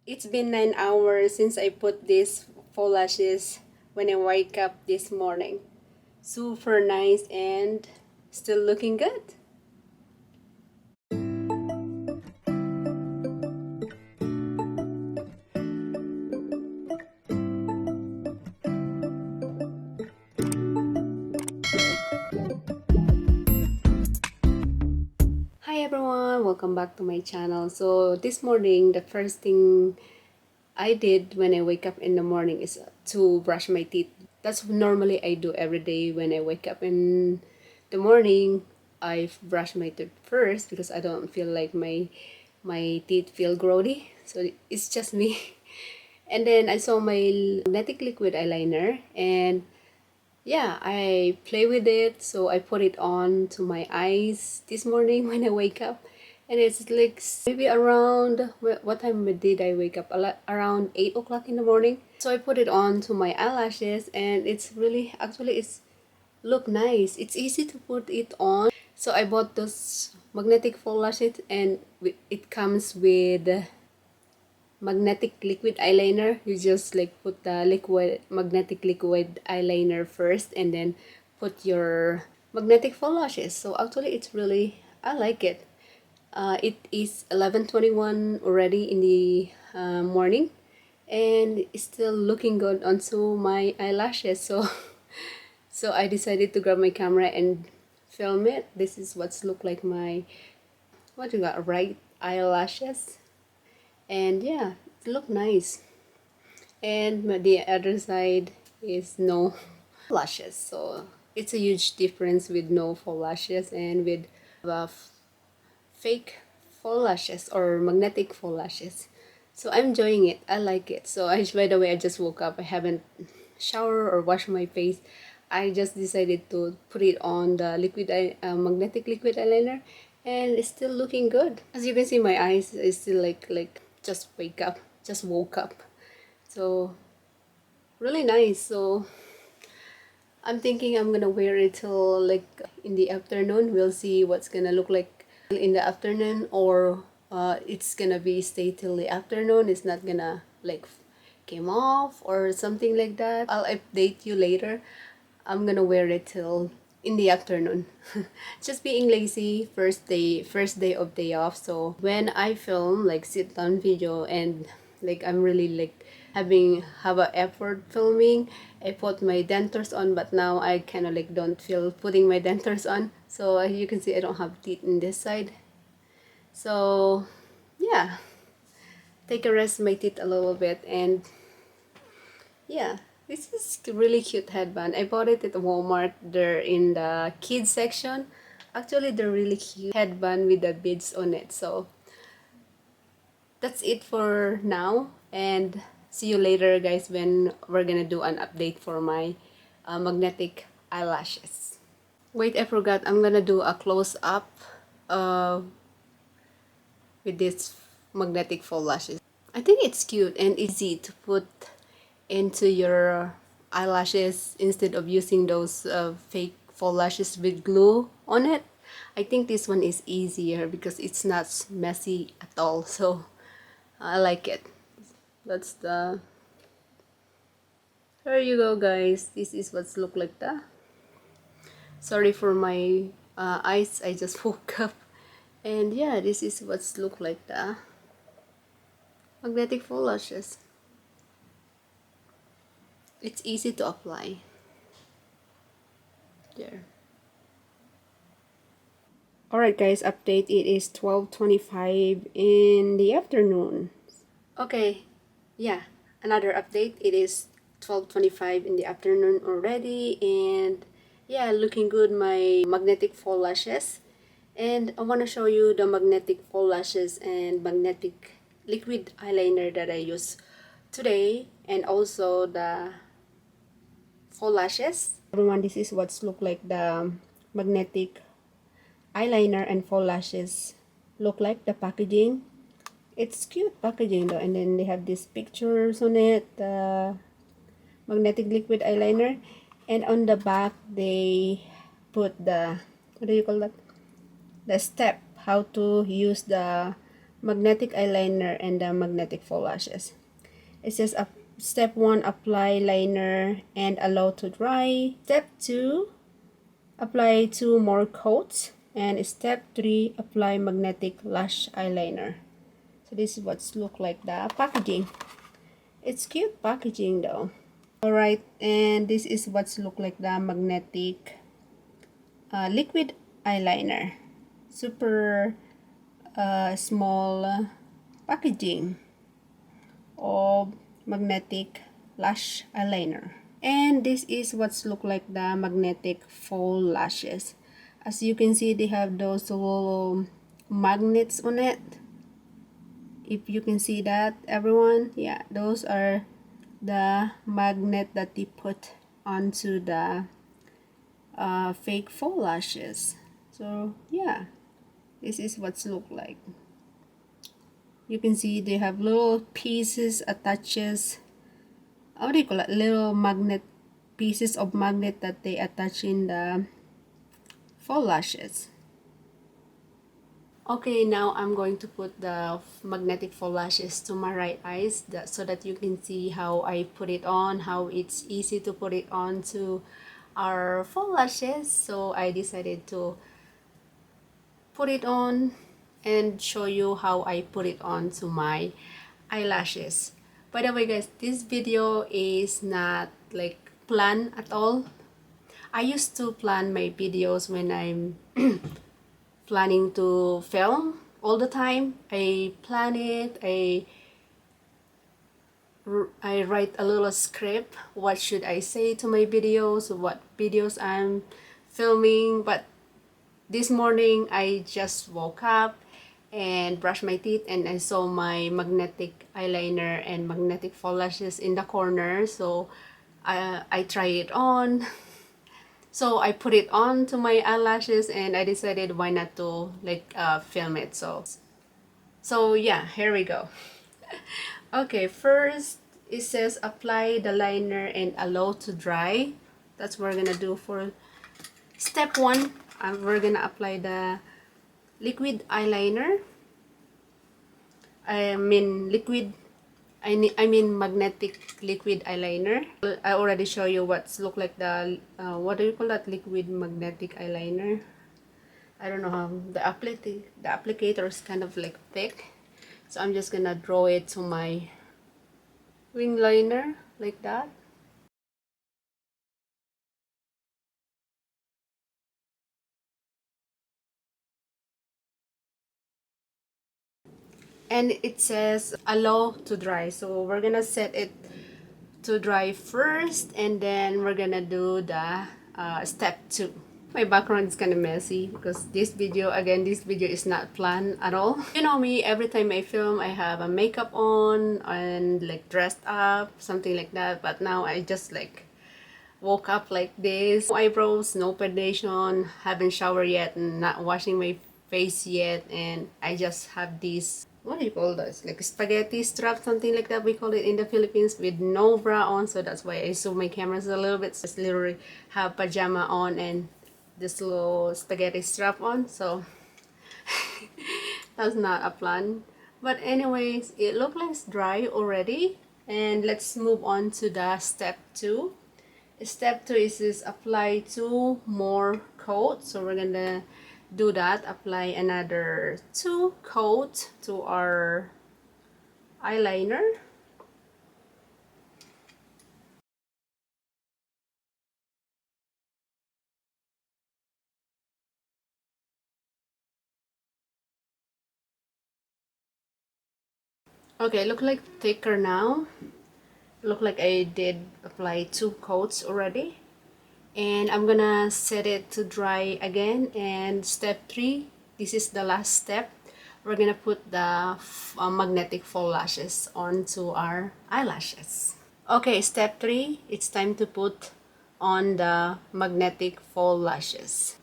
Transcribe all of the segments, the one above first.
It's been 9 hours since I put these faux lashes when I wake up this morning. Super nice and still looking good. Hi everyone, welcome back to my channel. So this morning, the first thing I did when I wake up in the morning is to brush my teeth. That's normally I do every day when I wake up in the morning. I brush my teeth first because I don't feel like my teeth feel grody. So it's just me. And then I saw my magnetic liquid eyeliner, and yeah, I play with it. So I put it on to my eyes this morning when I wake up, and it's like maybe around what time did I wake up? Around 8 o'clock in the morning. So I put it on to my eyelashes, and it's really actually it's look nice. It's easy to put it on. So I bought this magnetic faux lashes, and it comes with magnetic liquid eyeliner. You just like put the magnetic liquid eyeliner first, and then put your magnetic faux lashes. So actually it's really, I like it. It is 11:21 already in the morning, and it's still looking good onto my eyelashes. So so I decided to grab my camera and film it. This is what's look like my, what you got, right eyelashes. And yeah, it look nice. And the other side is no lashes. So it's a huge difference with no faux lashes and with uh, fake faux lashes or magnetic faux lashes. So I'm enjoying it. I like it. So by the way, I just woke up. I haven't showered or washed my face. I just decided to put it on the magnetic liquid eyeliner, and it's still looking good. As you can see, my eyes is still like just woke up. So really nice. So I'm thinking I'm gonna wear it till like in the afternoon. We'll see what's gonna look like in the afternoon, or it's gonna be stay till the afternoon. It's not gonna like came off or something like that. I'll update you later. I'm gonna wear it till in the afternoon. Just being lazy, first day of day off. So when I film like sit down video, and like I'm really like have a effort filming, I put my dentures on, but now I kind of like don't feel putting my dentures on. So you can see I don't have teeth in this side. So yeah, take a rest my teeth a little bit. And yeah, this is really cute headband. I bought it at Walmart. They're in the kids section. Actually, they're really cute headband with the beads on it. So that's it for now, and see you later guys when we're gonna do an update for my magnetic eyelashes. Wait, I forgot, I'm gonna do a close-up uh, with this magnetic faux lashes. I think it's cute and easy to put into your eyelashes instead of using those fake faux lashes with glue on it. I think this one is easier because it's not messy at all. So I like it. That's the, there you go guys, this is what's look like that. Sorry for my eyes, I just woke up. And yeah, this is what's look like the magnetic faux lashes. It's easy to apply. There. Alright guys, update, it is 12:25 in the afternoon. Okay, yeah, another update, it is 12:25 in the afternoon already, and yeah, looking good my magnetic faux lashes. And I want to show you the magnetic faux lashes and magnetic liquid eyeliner that I use today, and also the faux lashes. Everyone, this is what's look like the magnetic eyeliner and faux lashes look like, the packaging. It's cute packaging though, and then they have these pictures on it, the magnetic liquid eyeliner, and on the back they put the, what do you call that, the step how to use the magnetic eyeliner and the magnetic faux lashes. It says step 1, apply liner and allow to dry. Step 2, apply 2 more coats. And step 3, apply magnetic lash eyeliner. So this is what's look like the packaging. It's cute packaging though. Alright, and this is what's look like the magnetic liquid eyeliner. Super small packaging of magnetic lash eyeliner. And this is what's look like the magnetic faux lashes. As you can see, they have those little magnets on it. If you can see that, everyone, yeah, those are the magnet that they put onto the fake faux lashes. So yeah, this is what's look like. You can see they have little pieces attaches. What do you call it? Little magnet pieces of magnet that they attach in the faux lashes. Okay, now I'm going to put the magnetic faux lashes to my right eyes so that you can see how I put it on, how it's easy to put it on to our faux lashes. So I decided to put it on and show you how I put it on to my eyelashes. By the way guys, this video is not like planned at all. I used to plan my videos when I'm planning to film all the time. I plan it, I write a little script, what should I say to my videos, what videos I'm filming. But this morning I just woke up and brushed my teeth and I saw my magnetic eyeliner and magnetic faux lashes in the corner, so I try it on. So I put it on to my eyelashes and I decided why not to like film it. So yeah, here we go. Okay, first it says apply the liner and allow to dry. That's what we're gonna do for step 1. We're gonna apply the liquid eyeliner. I mean magnetic liquid eyeliner. I already show you what's look like the what do you call that, liquid magnetic eyeliner. I don't know how the applicator is kind of like thick, so I'm just gonna draw it to my wing liner like that. And it says allow to dry, so we're gonna set it to dry first and then we're gonna do the step 2. My background is kind of messy because this video is not planned at all. You know me, every time I film I have a makeup on and like dressed up, something like that, but now I just like woke up like this. No eyebrows, no foundation, haven't showered yet, and not washing my face yet, and I just have this, what do you call this, like spaghetti strap, something like that we call it in the Philippines, with no bra on. So that's why I zoom my cameras a little bit. So just literally have pajama on and this little spaghetti strap on. So that's not a plan, but anyways, it looks like it's dry already. And let's move on to the step 2. Step 2 is apply 2 more coats. So we're gonna do that, apply another 2 coats to our eyeliner. Okay, look like thicker now. Look like I did apply 2 coats already. And I'm gonna set it to dry again. And step 3, this is the last step. We're gonna put the magnetic faux lashes onto our eyelashes. Okay, step 3, it's time to put on the magnetic faux lashes.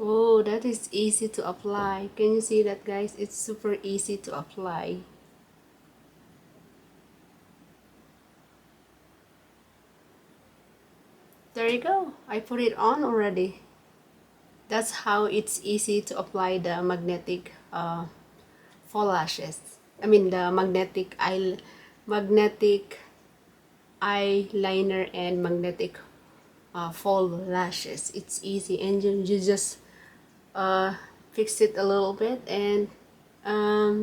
Oh, that is easy to apply. Can you see that, guys? It's super easy to apply. There you go. I put it on already. That's how it's easy to apply the magnetic faux lashes. I mean the magnetic eyeliner and magnetic faux lashes. It's easy, and you just fix it a little bit, and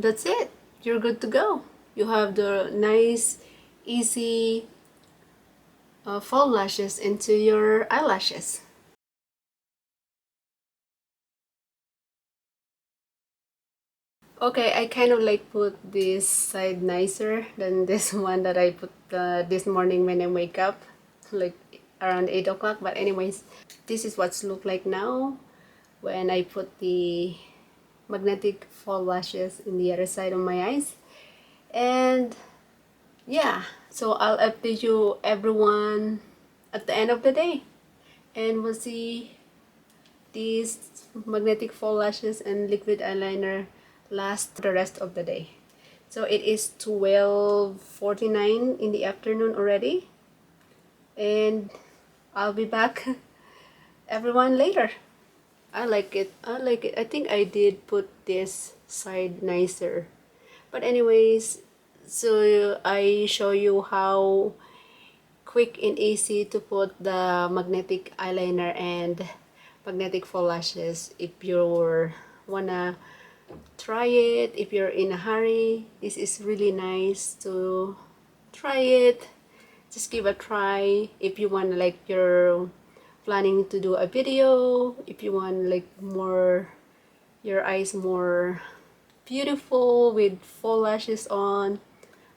that's it. You're good to go. You have the nice, easy faux lashes into your eyelashes. Okay, I kind of like put this side nicer than this one that I put this morning when I wake up, like around 8 o'clock. But anyways, this is what's look like now when I put the magnetic faux lashes in the other side of my eyes. And yeah, so I'll update you everyone at the end of the day, and we'll see these magnetic faux lashes and liquid eyeliner last the rest of the day. So it is 12:49 in the afternoon already, and I'll be back everyone later. I like it. I like it. I think I did put this side nicer. But anyways, so I show you how quick and easy to put the magnetic eyeliner and magnetic faux lashes. If you wanna try it, if you're in a hurry, this is really nice to try it. Just give a try. If you want, like, you're planning to do a video, if you want like more, your eyes more beautiful with faux lashes on,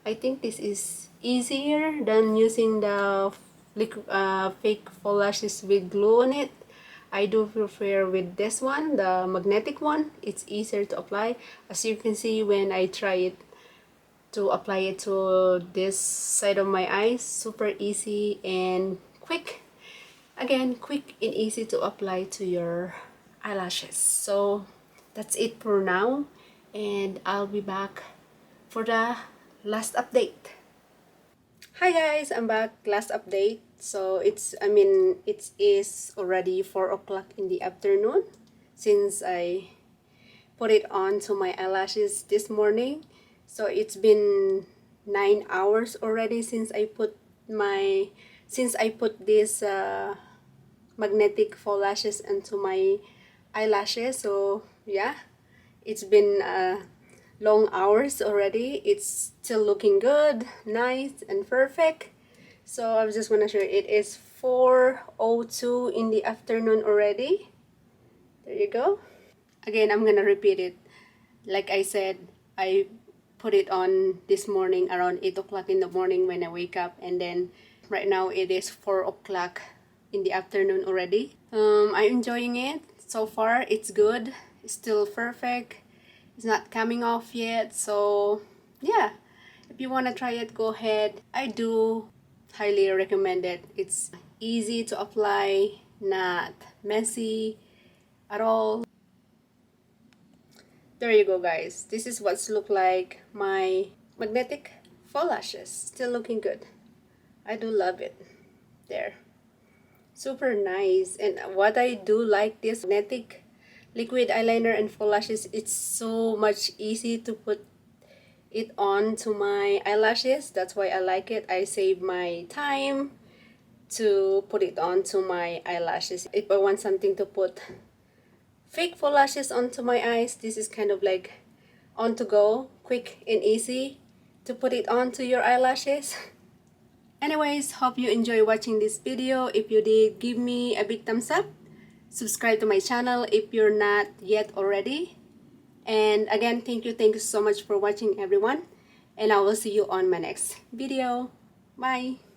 I think this is easier than using the fake faux lashes with glue on it. I do prefer with this one, the magnetic one. It's easier to apply. As you can see, when I try it to apply it to this side of my eyes, super easy and quick. Again, quick and easy to apply to your eyelashes. So that's it for now, and I'll be back for the last update. Hi guys, I'm back. Last update. So it is already 4 o'clock in the afternoon since I put it on to my eyelashes this morning. So it's been 9 hours already since I put this magnetic faux lashes into my eyelashes. So yeah, it's been long hours already. It's still looking good, nice and perfect. So I just want to show you, it is 4:02 in the afternoon already. There you go. Again, I'm gonna repeat it. Like I said, I put it on this morning around 8 o'clock in the morning when I wake up, and then right now it is 4 o'clock in the afternoon already. I'm enjoying it so far. It's good. It's still perfect. It's not coming off yet. So yeah, if you want to try it, go ahead. I do highly recommend it. It's easy to apply, not messy at all. There you go, guys. This is what's look like my magnetic faux lashes. Still looking good. I do love it. There. Super nice. And what I do like this magnetic liquid eyeliner and faux lashes, it's so much easy to put it on to my eyelashes. That's why I like it. I save my time to put it on to my eyelashes. If I want something to put fake faux lashes onto my eyes, this is kind of like on to go, quick and easy to put it onto your eyelashes. Anyways, hope you enjoy watching this video. If you did, give me a big thumbs up. Subscribe to my channel if you're not yet already. And again, thank you so much for watching, everyone. And I will see you on my next video. Bye!